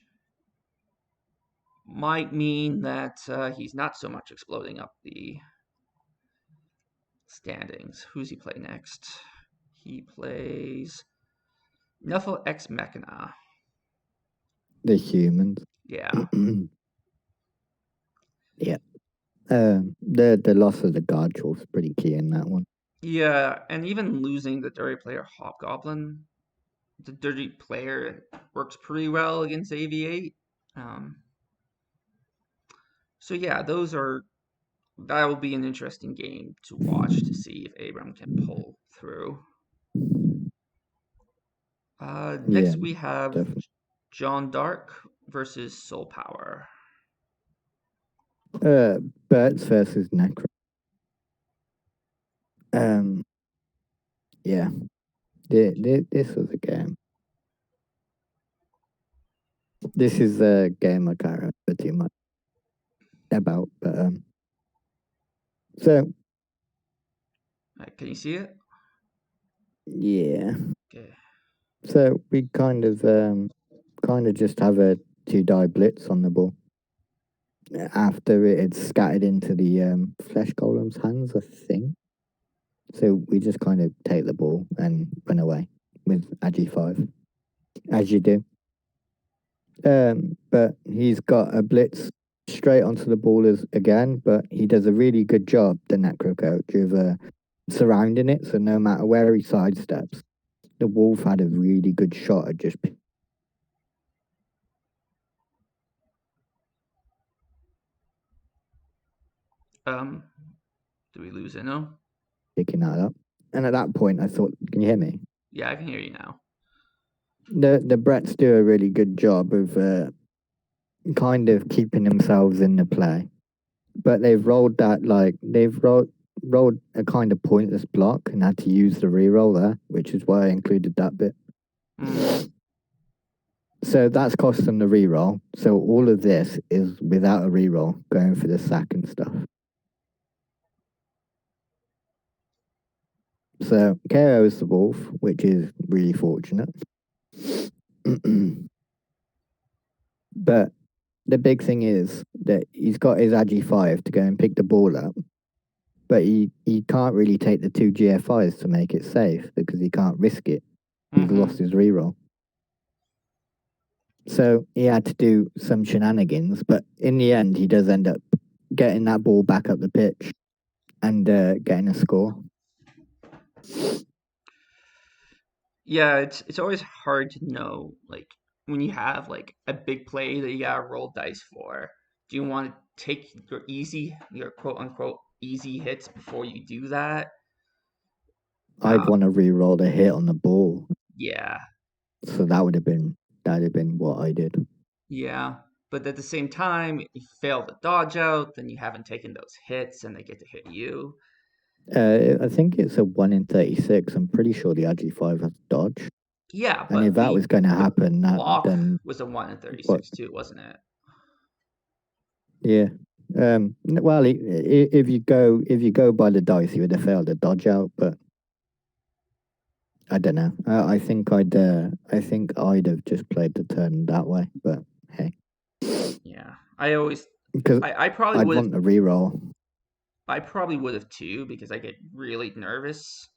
might mean that he's not so much exploding up the standings. Who's he play next? He plays Nuffle Ex Machina. the humans. Yeah. Yeah. The loss of the guard was pretty key in that one. Yeah, and even losing the dirty player Hobgoblin, the dirty player works pretty well against AV8. Um, so yeah, that will be an interesting game to watch to see if Abram can pull through. Yeah, Next we have definitely. John Dark versus Soul Power. Uh, Birds versus Necro. Um, yeah, this was a game. This is a game I can't remember too much about, but so Can you see it? yeah, Okay. so we kind of just have a 2-die blitz on the ball after it had scattered into the flesh golem's hands, I think. So we just kind of take the ball and run away with Agi 5, as you do. But he's got a blitz straight onto the ballers again, but he does a really good job, the Necro coach, of surrounding it. So no matter where he sidesteps, the Wolf had a really good shot at just Um, do we lose it now? picking that up. And at that point, I thought, can you hear me? Yeah, I can hear you now. The Bretts do a really good job of kind of keeping themselves in the play, but they've rolled a kind of pointless block and had to use the reroll there, which is why I included that bit. Mm. So that's cost them the reroll. So all of this is without a reroll, going for the sack and stuff. So KO's the wolf, which is really fortunate. But the big thing is that he's got his Agi 5 to go and pick the ball up, but he can't really take the 2 GFIs to make it safe because he can't risk it. He's lost his reroll. So he had to do some shenanigans, but in the end, he does end up getting that ball back up the pitch and getting a score. Yeah, it's always hard to know, like, when you have like a big play that you gotta roll dice for. Do you want to take your quote unquote easy hits before you do that? I'd want to re-roll the hit on the ball, Yeah, so that would have been what I did. yeah. But at the same time, if you fail to dodge out, then you haven't taken those hits and they get to hit you. I think it's a 1 in 36. I'm pretty sure the Agi 5 has dodge. Yeah, And if but that was going to happen, block then was a 1 in what? 36 too, wasn't it? Yeah. Well, if you go by the dice, he would have failed a dodge out, but I don't know. I think I'd have just played the turn that way, but hey. Yeah, I always Because I probably I'd would have want a reroll. I probably would have too, because I get really nervous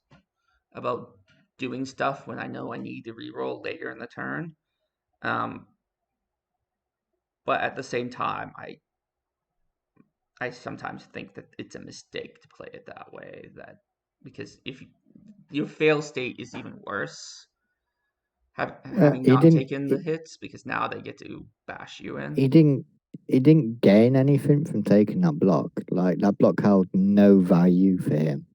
about doing stuff when I know I need to reroll later in the turn. Um, but at the same time, I sometimes think that it's a mistake to play it that way. That because if your fail state is even worse, having He not didn't. taken the hits, because now they get to bash you in. He didn't. He didn't gain anything from taking that block. Like that block held no value for him.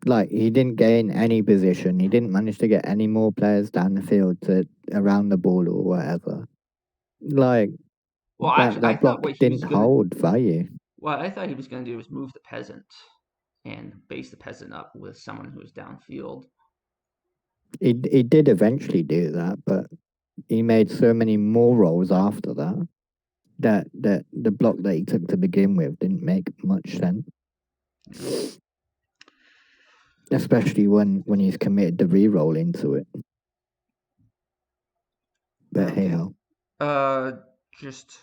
Like he didn't gain any position. He didn't manage to get any more players down the field to around the ball or whatever. Like Well, actually, I that thought block what he was didn't gonna hold value. what I thought he was gonna do was move the peasant and base the peasant up with someone who's downfield. He did eventually do that, but he made so many more rolls after that that the block that he took to begin with didn't make much sense. Yeah. Especially when he's committed the re-roll into it. But hey Okay. ho. Just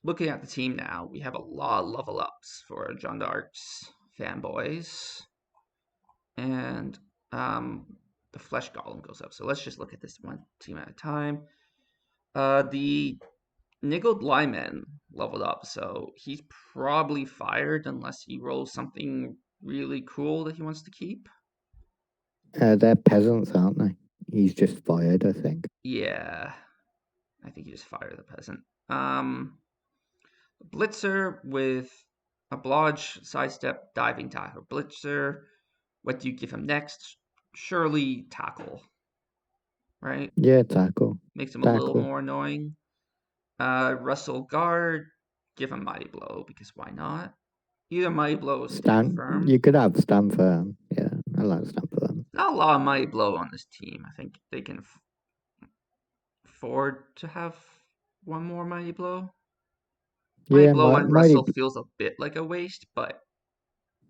looking at the team now, we have a lot of level ups for John Dark's fanboys, and the Flesh Golem goes up. So let's just look at this one team at a time. The Niggled Lyman leveled up, so he's probably fired unless he rolls something really cool that he wants to keep. They're peasants, aren't they? He's just fired, I think. Yeah, I think he just fired the peasant. Blitzer with a blodge, sidestep, diving tackle. Blitzer, what do you give him next? Surely tackle, right? Yeah, tackle. Makes him a little Tackle. more annoying. Russell guard, give him mighty blow, because why not? Either mighty blow or stand firm. You could have stand firm. Yeah, I like stand firm. Not a lot of mighty blow on this team. I think they can afford to have one more mighty blow. Mighty Yeah, blow on Russell feels a bit like a waste, but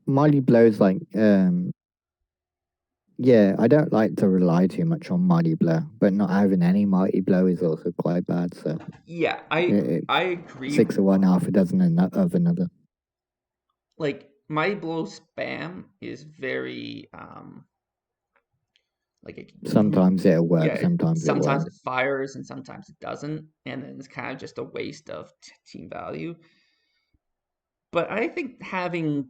mighty blow's like yeah, I don't like to rely too much on mighty blow, but not having any mighty blow is also quite bad. So yeah, I agree. 6 of one, half a dozen of another. Like mighty blow spam is very like sometimes it'll work, yeah, sometimes it sometimes won't. it fires and sometimes it doesn't, and then it's kind of just a waste of team value. But I think having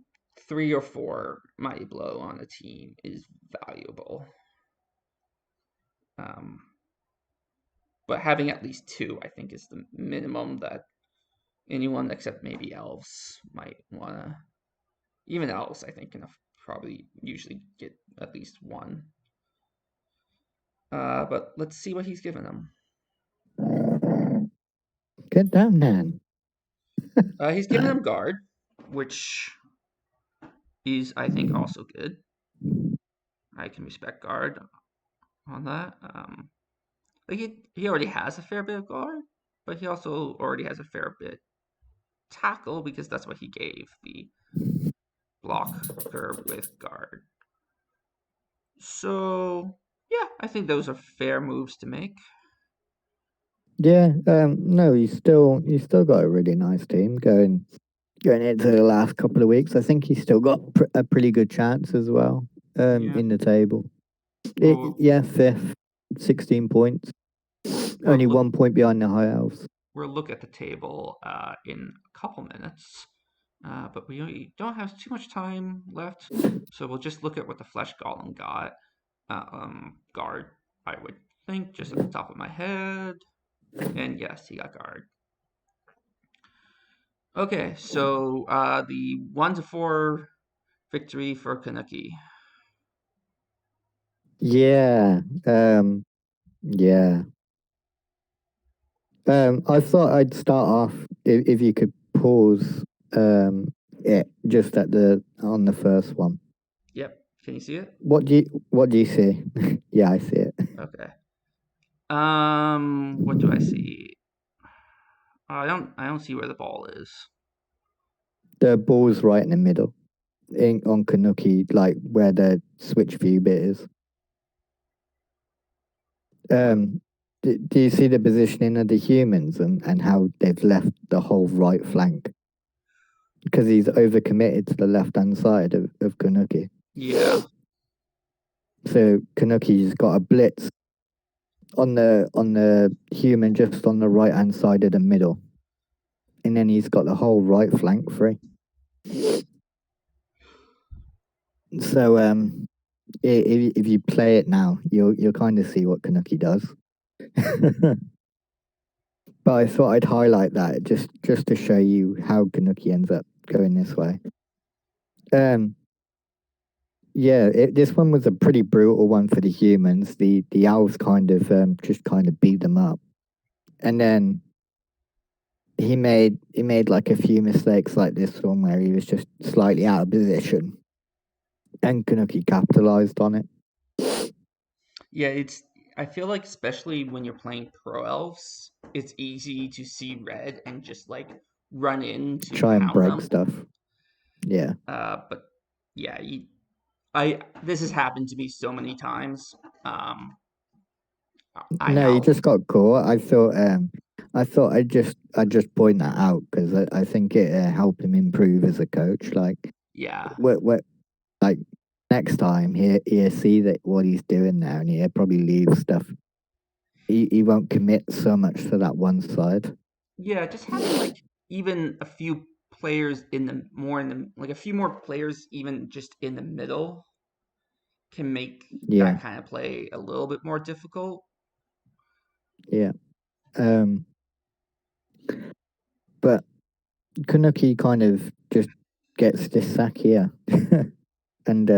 3 or 4 mighty blow on a team is valuable. Um, but having at least 2, I think, is the minimum that anyone except maybe elves might wanna. Even elves, I think, can probably usually get at least 1. But let's see what he's given them. Get down, Nan. He's given them guard, which is, I think, also good. I can respect guard on that. Like he already has a fair bit of guard, but he also already has a fair bit tackle, because that's what he gave the blocker with guard. So yeah, I think those are fair moves to make. Yeah, no, he's still got a really nice team going into the last couple of weeks. I think he's still got a pretty good chance as well. Yeah. In the table. Well, Yeah, fifth, 16 points, we'll only look 1 point behind the High Elves. we'll look at the table in a couple minutes, but we don't have too much time left, so we'll just look at what the Flesh Golem got. Guard, I would think, just at the top of my head, and yes, he got guard. Okay, so the 1-4 victory for Kanuki. Yeah, yeah. I thought I'd start off if you could pause it just on the first one. Yep, can you see it? What do you see? Yeah, I see it. Okay. What do I see? I don't see where the ball is. The ball's right in the middle, on Kanuki, like where the switch view bit is. What? Do you see the positioning of the humans and how they've left the whole right flank? Because he's overcommitted to the left-hand side of Kanuki. Yeah. So Kanuki's got a blitz on the human just on the right-hand side of the middle. And then he's got the whole right flank free. So if you play it now, you'll kind of see what Kanuki does. But I thought I'd highlight that just to show you how Kanuki ends up going this way. Yeah, this one was a pretty brutal one for the humans. The elves just kind of beat them up, and then he made like a few mistakes like this one where he was just slightly out of position, and Kanuki capitalized on it. Yeah, I feel like especially when you're playing pro elves, it's easy to see red and just like run in to Try and pound break them. stuff. Yeah. But yeah, I this has happened to me so many times. I No, he know. just got caught. I thought I'd just point that out because I think it helped him improve as a coach. Like, Yeah. what like next time he see that what he's doing now, and he'll probably leave stuff. He won't commit so much to that one side. Yeah, just having like even a few players in the like a few more players even just in the middle can make Yeah, that kind of play a little bit more difficult. yeah. Um, but Kanuki kind of just gets this sack here, and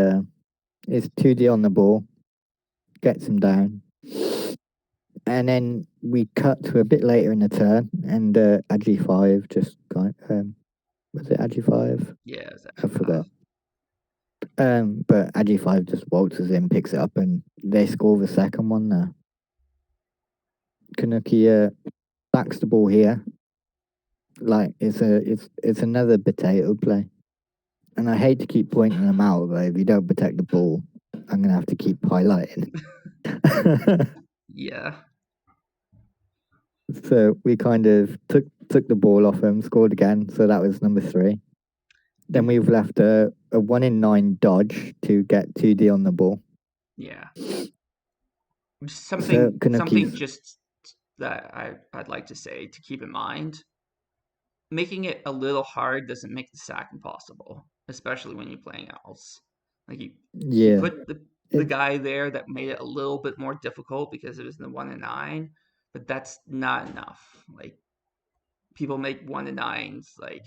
it's 2D on the ball, gets him down. And then we cut to a bit later in the turn, and Agi5 just was it Agi5? Yeah, it's I actually five. forgot. But Agi5 just waltzes in, picks it up, and they score the second one there. Kanuki backs the ball here, like it's another potato play. And I hate to keep pointing them out, but if you don't protect the ball, I'm gonna have to keep highlighting. Yeah. So we kind of took the ball off him, scored again. So that was number 3. Then we've left a 1 in 9 dodge to get 2D on the ball. Yeah. So Something Kanuki's just that I'd like to say to keep in mind. Making it a little hard doesn't make the sack impossible, especially when you're playing owls. Like you yeah. put the It, guy there that made it a little bit more difficult because it was in the 1 in 9, but that's not enough. Like people make 1 in 9s like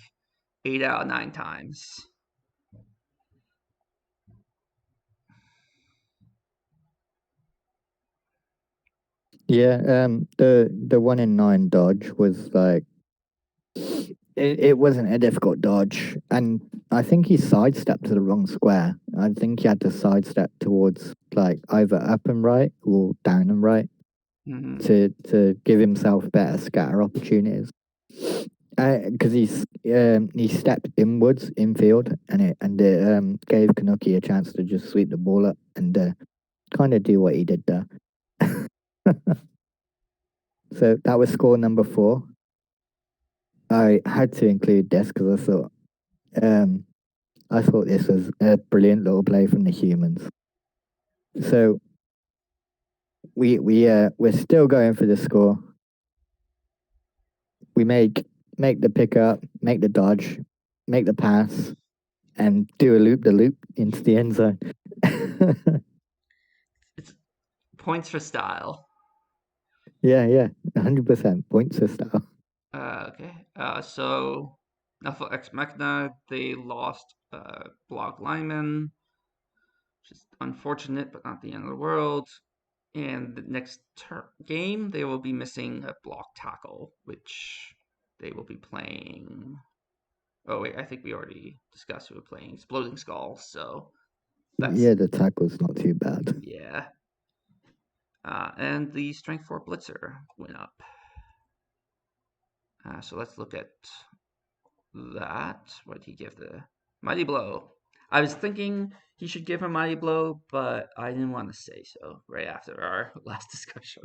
8 out of 9 times. yeah, the 1 in 9 dodge was like it wasn't a difficult dodge, and I think he sidestepped to the wrong square. I think he had to sidestep towards like either up and right or down and right Hmm. to give himself better scatter opportunities. Because he stepped inwards infield, and it gave Kanuki a chance to just sweep the ball up, and kind of do what he did there. So that was score number 4. I had to include this because I thought this was a brilliant little play from the humans. So we're still going for the score. We make the pickup, make the dodge, make the pass, and do a loop the loop into the end zone. It's points for style. Yeah, 100% points for style. Okay. So Nuffle Ex Machina, they lost block lineman, which is unfortunate, but not the end of the world. And the next game, they will be missing a block tackle, which they will be playing. Oh wait, I think we already discussed we were playing Exploding Skulls, so that's the tackle's not too bad. yeah. And the Strength 4 Blitzer went up. So let's look at that. What did he give the Mighty Blow? I was thinking he should give a Mighty Blow, but I didn't want to say so right after our last discussion.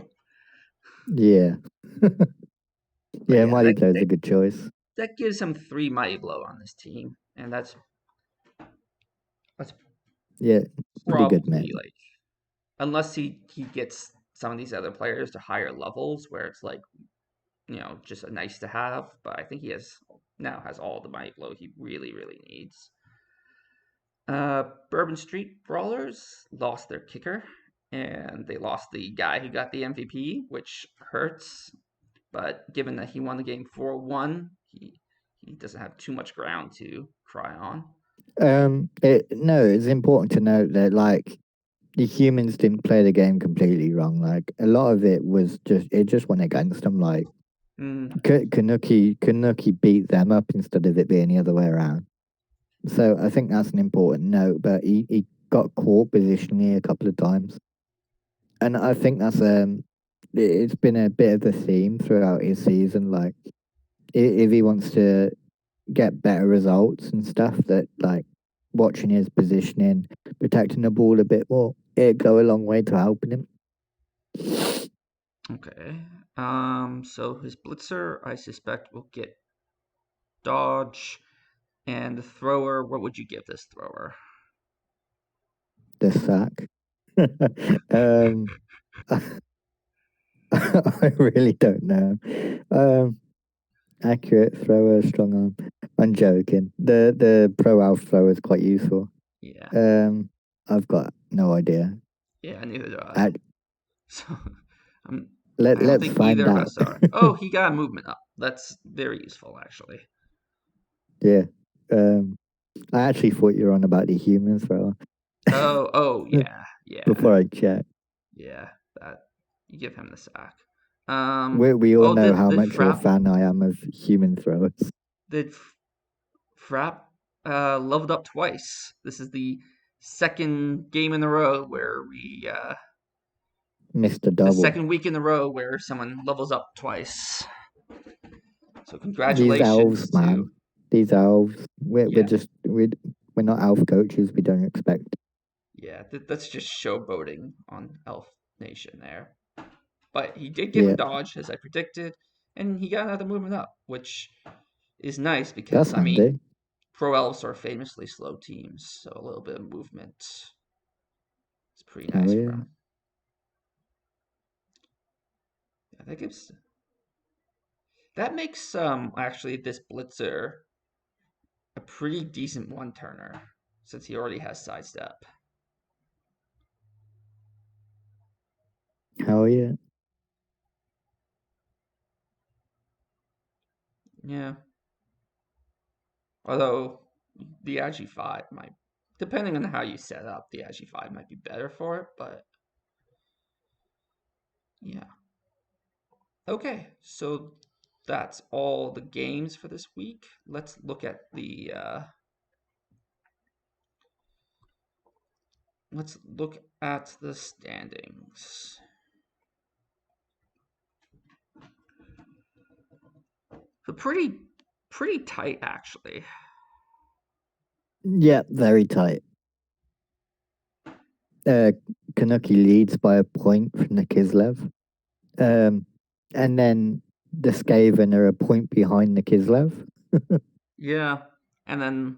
Yeah. Yeah, Mighty Blow's a good choice. That gives him 3 Mighty Blow on this team, and that's yeah, pretty probably good, man. like, unless he gets some of these other players to higher levels where it's like, just a nice to have. But I think he now has all the Mighty Blow he really, really needs. Bourbon Street Brawlers lost their kicker, and they lost the guy who got the MVP, which hurts. But given that he won the game 4-1, he doesn't have too much ground to cry on. No, it's important to note that like the humans didn't play the game completely wrong. Like a lot of it was just went against them. Like Kanuki beat them up instead of it being the other way around. So I think that's an important note. But he got caught positionally a couple of times, and I think that's it's been a bit of a theme throughout his season. Like if he wants to get better results and stuff, that like watching his positioning, protecting the ball a bit more, it'd go a long way to helping him. Okay. So his blitzer, I suspect, will get dodge, and the thrower. What would you give this thrower? The sack. I really don't know. Accurate thrower, strong arm. I'm joking. The pro alpha thrower is quite useful. Yeah. I've got no idea. Yeah, neither do I. So I don't let's think find either out. of us are. Oh, he got movement up. That's very useful, actually. Yeah. I actually thought you were on about the human thrower. Oh, yeah. Before I check. Yeah, that you give him the sack. We all know how much of a fan I am of human throwers. Did Frapp leveled up twice? This is the second game in a row where we missed a double. The second week in a row where someone levels up twice. So congratulations. These elves, man. These elves. We're not elf coaches. We don't expect. Yeah, that's just showboating on Elf Nation there. But he did get a dodge, as I predicted, and he got another movement up, which is nice because, I mean, pro elves are famously slow teams, so a little bit of movement is pretty nice for him. Yeah, that makes actually this blitzer a pretty decent one-turner since he already has sidestep. Hell yeah. Yeah. Although the Agi 5 might, depending on how you set up, the Agi 5 might be better for it, but yeah. Okay, so that's all the games for this week. Let's look at the standings. So pretty tight, actually. Yeah, very tight. Kanuki leads by a point from the Kislev. And then the Skaven are a point behind the Kislev. Yeah, and then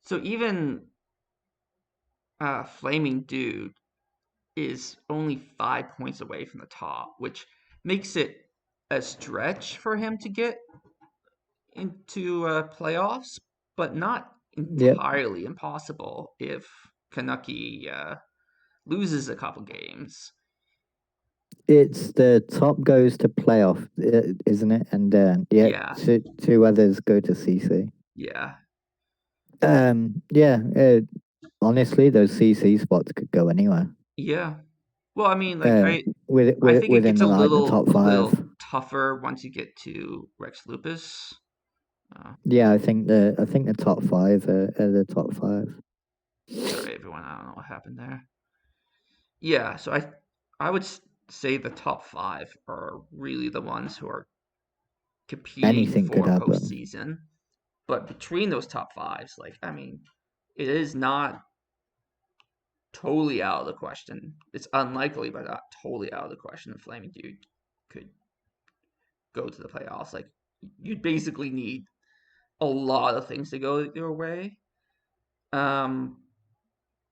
so even Flaming Dude is only 5 points away from the top, which makes it a stretch for him to get into playoffs, but not Yep. entirely impossible if Kanuki loses a couple games. It's the top goes to playoff, isn't it? And Yeah, two others go to CC. yeah, Yeah. Honestly, those CC spots could go anywhere. yeah. Well, I mean, like Uh, I think it within gets a like the little top five. tougher once you get to Rex Lupus. Yeah, I think the top five are the top five. Sorry, everyone. I don't know what happened there. Yeah, so I would say the top five are really the ones who are competing Anything could for happen. postseason. But between those top fives, like I mean, it is not totally out of the question. It's unlikely, but not totally out of the question. That Flaming Dude could go to the playoffs. Like you'd basically need a lot of things to go your way. Um,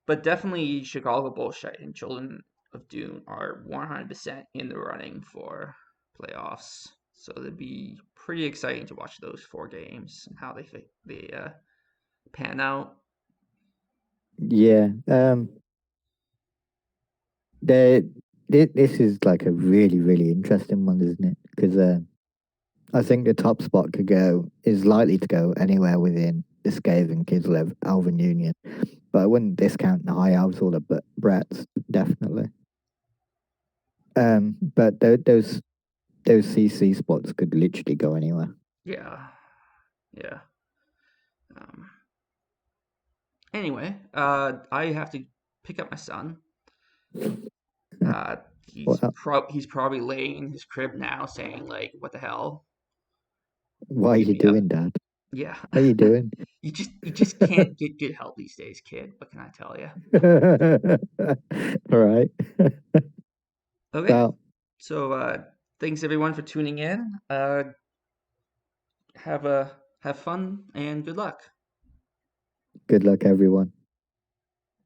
but definitely Chicago Bullshit and Children of Dune are 100% in the running for playoffs. So it'd be pretty exciting to watch those 4 games and how they pan out. Yeah. They this is like a really interesting one, isn't it? Because I think the top spot is likely to go anywhere within the Skaven, Kislev, Alvin Union, but I wouldn't discount the High Elves or the Brats definitely. But those CC spots could literally go anywhere. Yeah, yeah. Um, anyway, I have to pick up my son. Uh, Well, he's probably laying in his crib now, saying like, "What the hell? what are Get you me up!" doing, Dad? Yeah. What are you doing? You just can't get good help these days, kid. What can I tell you? All right. Okay. Well, So thanks everyone for tuning in. Have fun and good luck. good luck, everyone.